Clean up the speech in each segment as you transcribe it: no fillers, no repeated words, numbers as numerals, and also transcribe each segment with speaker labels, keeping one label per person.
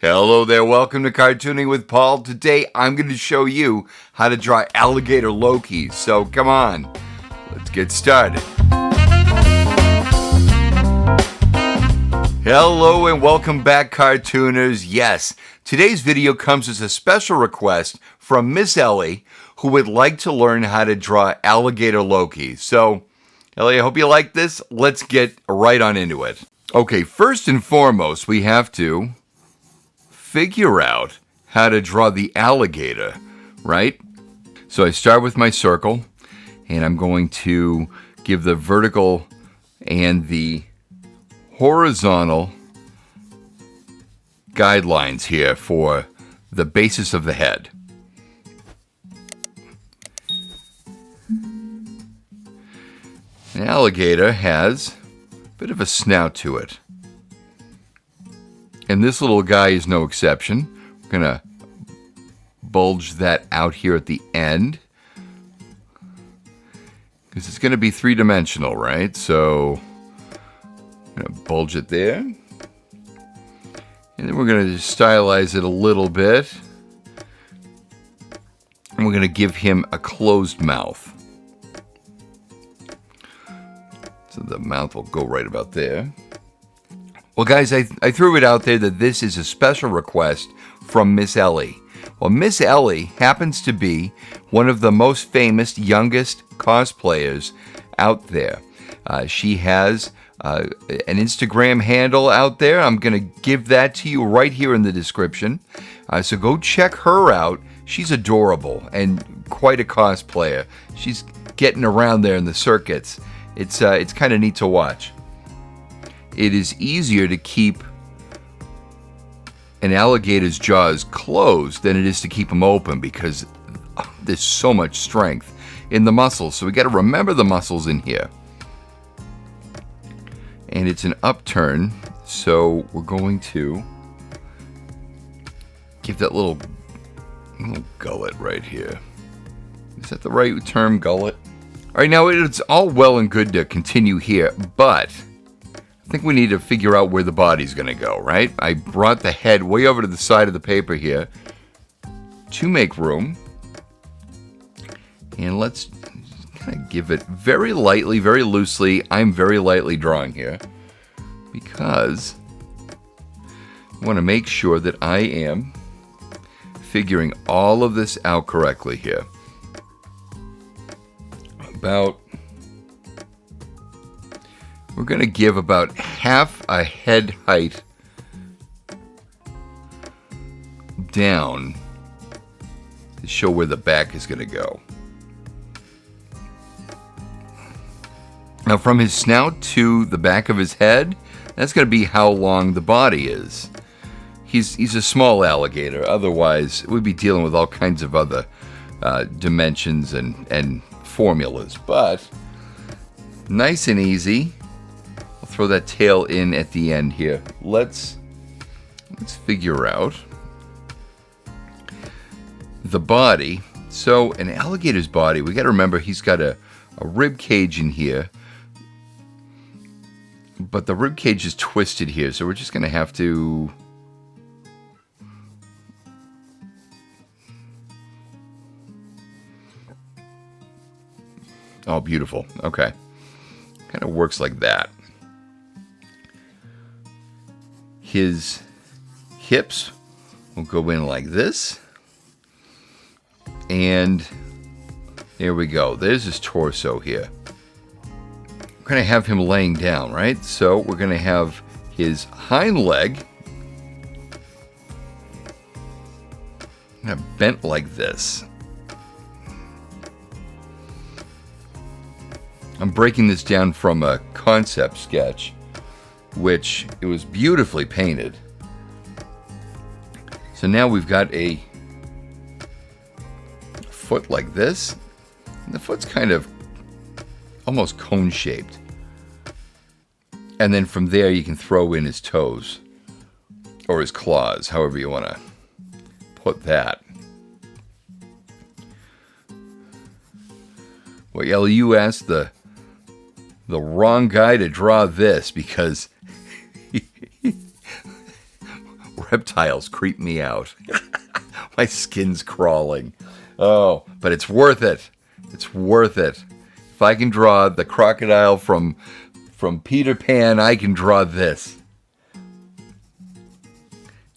Speaker 1: Hello there, welcome to Cartooning with Paul. Today I'm going to show you how to draw Alligator Loki. So come on, let's get started. Hello and welcome back, cartooners. Yes, today's video comes as a special request from Miss Ellie, who would like to learn how to draw Alligator Loki. So, Ellie, I hope you like this. Let's get right on into it. Okay, first and foremost, we have to figure out how to draw the alligator, right? So I start with my circle, and I'm going to give the vertical and the horizontal guidelines here for the basis of the head. An alligator has a bit of a snout to it. And this little guy is no exception. We're going to bulge that out here at the end, because it's going to be three-dimensional, right? So I'm going to bulge it there. And then we're going to just stylize it a little bit. And we're going to give him a closed mouth. So the mouth will go right about there. Well, guys, I threw it out there that this is a special request from Miss Ellie. Well, Miss Ellie happens to be one of the most famous, youngest cosplayers out there. She has an Instagram handle out there. I'm going to give that to you right here in the description. So go check her out. She's adorable and quite a cosplayer. She's getting around there in the circuits. It's kind of neat to watch. It is easier to keep an alligator's jaws closed than it is to keep them open, because there's so much strength in the muscles. So we got to remember the muscles in here. And it's an upturn, so we're going to give that little gullet right here. Is that the right term, gullet? All right, now it's all well and good to continue here, but I think we need to figure out where the body's going to go, right? I brought the head way over to the side of the paper here to make room. And let's kind of give it very lightly, very loosely. I'm very lightly drawing here because I want to make sure that I am figuring all of this out correctly here. We're going to give about half a head height down to show where the back is going to go. Now, from his snout to the back of his head, that's going to be how long the body is. He's a small alligator. Otherwise, we'd be dealing with all kinds of other dimensions and formulas. But nice and easy. Throw that tail in at the end here. Let's figure out the body. So an alligator's body, we got to remember he's got a rib cage in here, but the rib cage is twisted here, so we're just going to have to oh, beautiful. Okay. Kind of works like that. His hips will go in like this. And there we go. There's his torso here. We're going to have him laying down, right? So we're going to have his hind leg kind of bent like this. I'm breaking this down from a concept sketch, which it was beautifully painted. So now we've got a foot like this. And the foot's kind of almost cone-shaped. And then from there you can throw in his toes or his claws, however you want to put that. Well, Ellie, you asked the wrong guy to draw this, because we're reptiles creep me out. My skin's crawling. Oh, but it's worth it. It's worth it. If I can draw the crocodile from Peter Pan, I can draw this.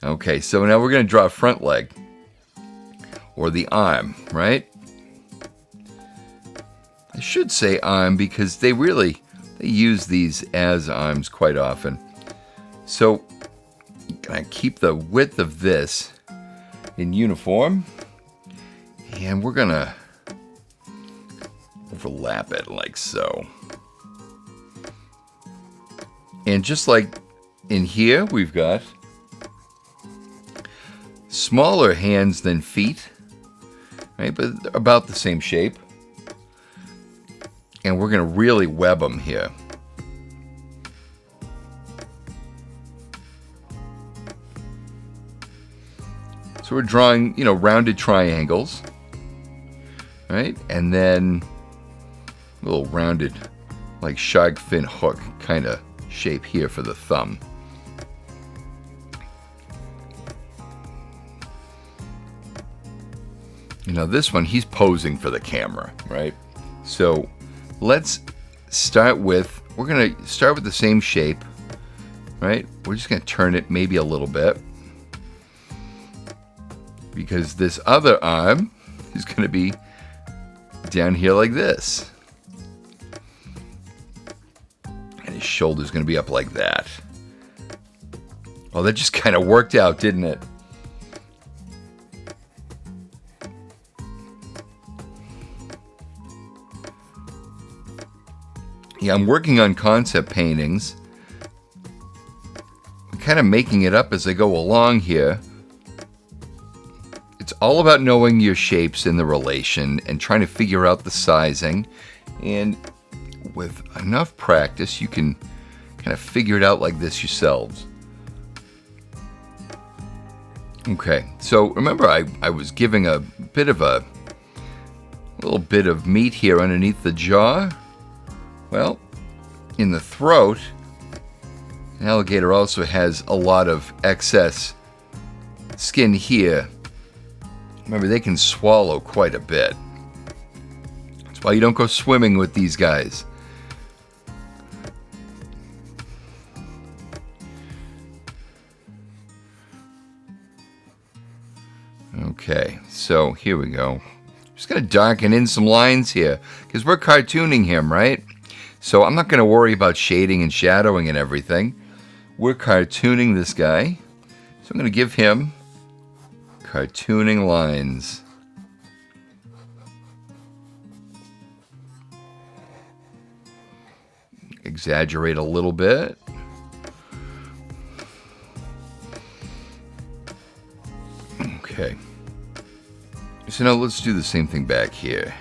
Speaker 1: Okay, so now we're going to draw a front leg. Or the arm, right? I should say arm because they use these as arms quite often. So, I'm going to keep the width of this in uniform. And we're going to overlap it like so. And just like in here, we've got smaller hands than feet, right? But about the same shape. And we're going to really web them here. So we're drawing, rounded triangles, right? And then a little rounded, like shark fin hook kind of shape here for the thumb. This one, he's posing for the camera, right? So let's start with, we're going to start with the same shape, right? We're just going to turn it maybe a little bit. Because this other arm is going to be down here like this. And his shoulder's going to be up like that. Well, that just kind of worked out, didn't it? Yeah, I'm working on concept paintings. I'm kind of making it up as I go along here. It's all about knowing your shapes in the relation and trying to figure out the sizing. And with enough practice, you can kind of figure it out like this yourselves. Okay, so remember I was giving a little bit of meat here underneath the jaw. Well, in the throat, an alligator also has a lot of excess skin here. Remember, they can swallow quite a bit. That's why you don't go swimming with these guys. Okay, so here we go. Just going to darken in some lines here because we're cartooning him, right? So I'm not going to worry about shading and shadowing and everything. We're cartooning this guy. So I'm going to give him cartooning lines. Exaggerate a little bit. Okay. So now let's do the same thing back here.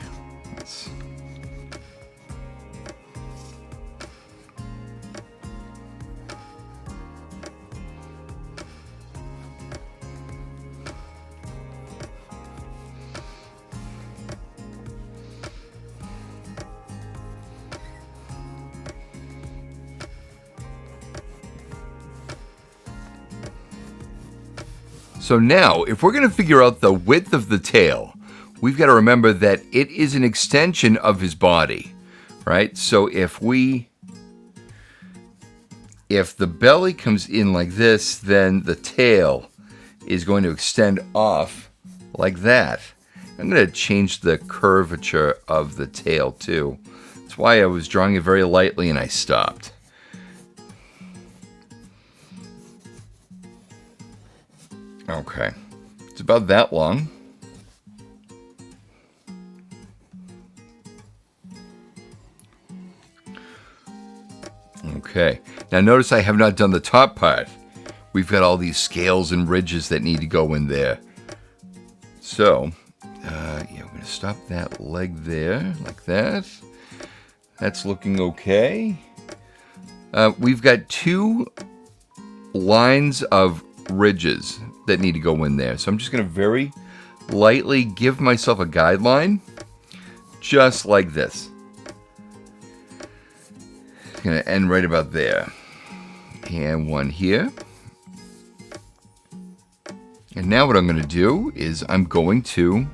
Speaker 1: So now, if we're going to figure out the width of the tail, we've got to remember that it is an extension of his body, right? So if the belly comes in like this, then the tail is going to extend off like that. I'm going to change the curvature of the tail too. That's why I was drawing it very lightly and I stopped. Okay, it's about that long. Okay, now notice I have not done the top part. We've got all these scales and ridges that need to go in there. So, yeah, we're going to stop that leg there, like that. That's looking okay. We've got two lines of ridges that need to go in there. So I'm just going to very lightly give myself a guideline, just like this. It's going to end right about there. And one here. And now what I'm going to do is I'm going to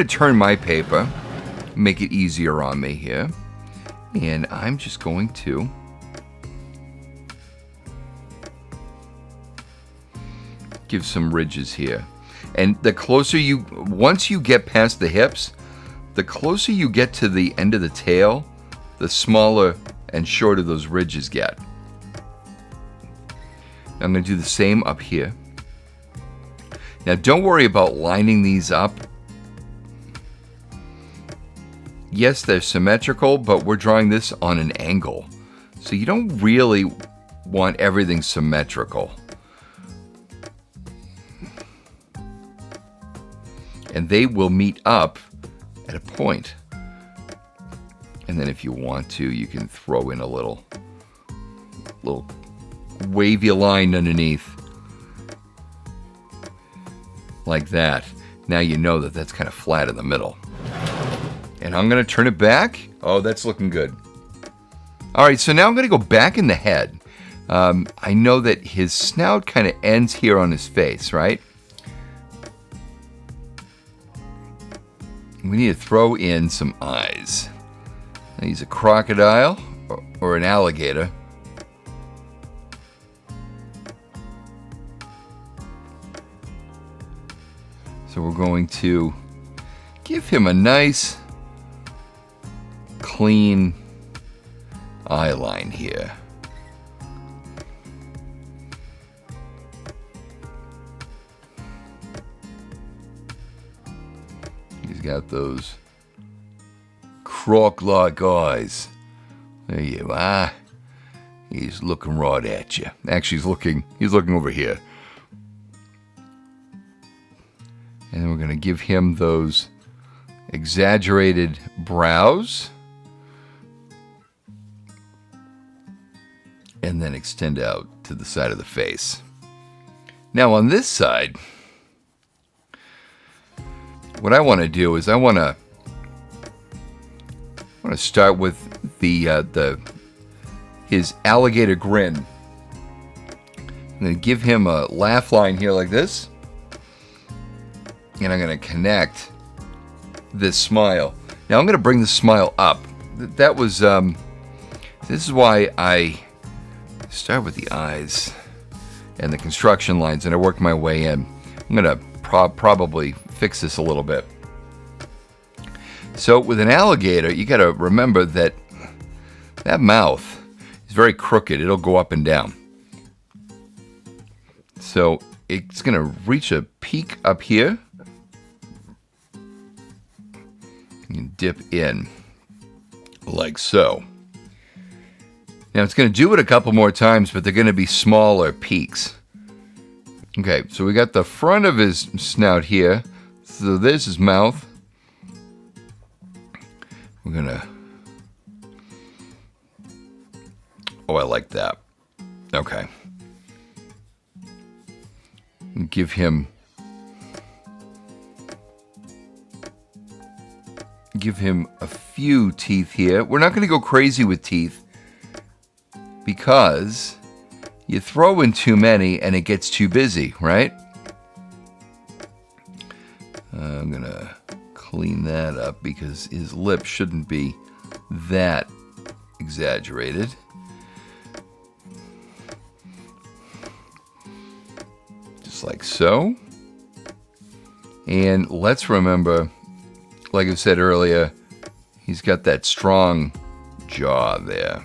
Speaker 1: turn my paper, make it easier on me here. And I'm just going to give some ridges here. And the closer once you get past the hips, the closer you get to the end of the tail, the smaller and shorter those ridges get. I'm going to do the same up here. Now don't worry about lining these up. Yes, they're symmetrical, but we're drawing this on an angle. So you don't really want everything symmetrical. And they will meet up at a point. And then if you want to, you can throw in a little wavy line underneath. Like that. Now you know that that's kind of flat in the middle. And I'm going to turn it back. Oh, that's looking good. All right, so now I'm going to go back in the head. I know that his snout kind of ends here on his face, right? We need to throw in some eyes. Now, he's a crocodile or an alligator. So we're going to give him a nice, clean eye line here. He's got those croc-like eyes. There you are. He's looking right at you. Actually, he's looking over here. And then we're going to give him those exaggerated brows. And then extend out to the side of the face. Now on this side, what I want to do is I want to start with his alligator grin. I'm going to give him a laugh line here like this. And I'm going to connect this smile. Now I'm going to bring the smile up. That was, this is why I start with the eyes and the construction lines and I work my way in. I'm going to probably fix this a little bit. So with an alligator, you got to remember that that mouth is very crooked. It'll go up and down. So it's going to reach a peak up here. You dip in like so. Now it's going to do it a couple more times, but they're going to be smaller peaks. Okay, so we got the front of his snout here. So there's his mouth. We're going to... Oh, I like that. Okay. Give him a few teeth here. We're not going to go crazy with teeth because you throw in too many and it gets too busy, right? I'm going to clean that up because his lip shouldn't be that exaggerated. Just like so. And let's remember, like I said earlier, he's got that strong jaw there.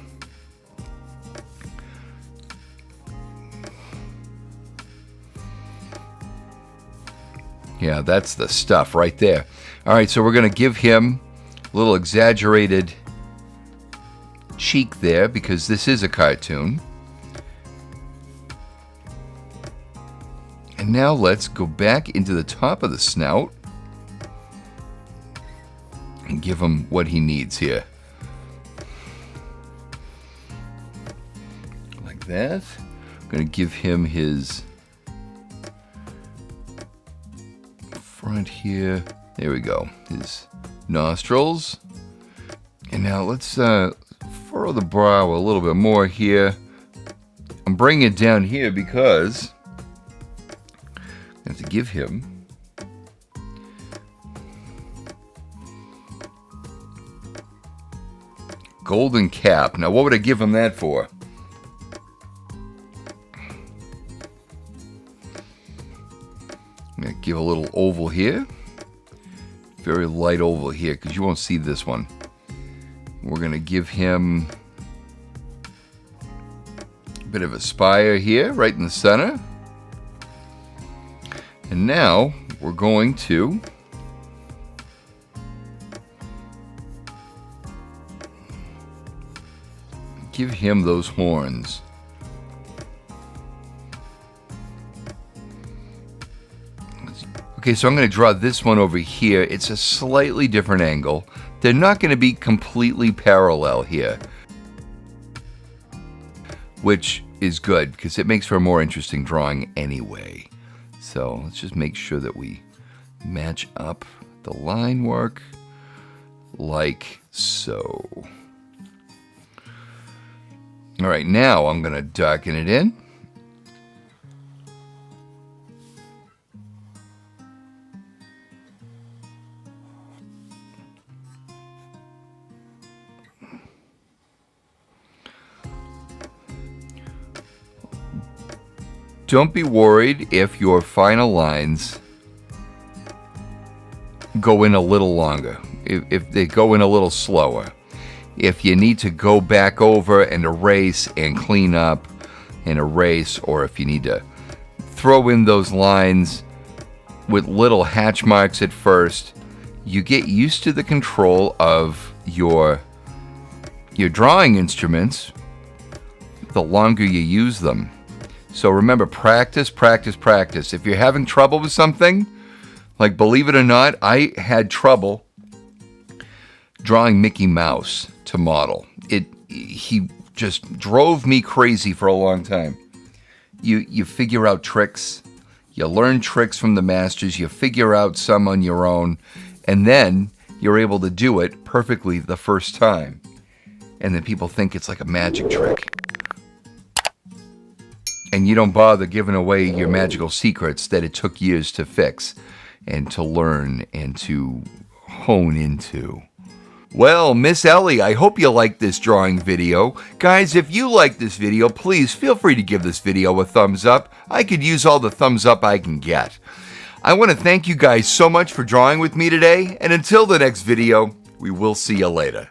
Speaker 1: Yeah, that's the stuff right there. All right, so we're going to give him a little exaggerated cheek there because this is a cartoon. And now let's go back into the top of the snout and give him what he needs here. Like that. I'm going to give him his front here. There we go. His nostrils. And now let's furrow the brow a little bit more here. I'm bringing it down here because I'm have to give him golden cap. Now, what would I give him that for? I'm going to give a little oval here. Very light oval here, because you won't see this one. We're going to give him a bit of a spire here, right in the center. And now, we're going to give him those horns. Okay, so I'm going to draw this one over here. It's a slightly different angle. They're not going to be completely parallel here, which is good because it makes for a more interesting drawing anyway. So let's just make sure that we match up the line work like so. All right, now I'm going to darken it in. Don't be worried if your final lines go in a little longer, if they go in a little slower. If you need to go back over and erase and clean up and erase, or if you need to throw in those lines with little hatch marks at first, you get used to the control of your drawing instruments the longer you use them. So remember, practice, practice, practice. If you're having trouble with something, like believe it or not, I had trouble drawing Mickey Mouse to model. He just drove me crazy for a long time. You figure out tricks, you learn tricks from the masters, you figure out some on your own, and then you're able to do it perfectly the first time. And then people think it's like a magic trick. And you don't bother giving away your magical secrets that it took years to fix and to learn and to hone into. Well, Miss Ellie, I hope you liked this drawing video. Guys, if you like this video, please feel free to give this video a thumbs up. I could use all the thumbs up I can get. I want to thank you guys so much for drawing with me today, and until the next video, we will see you later.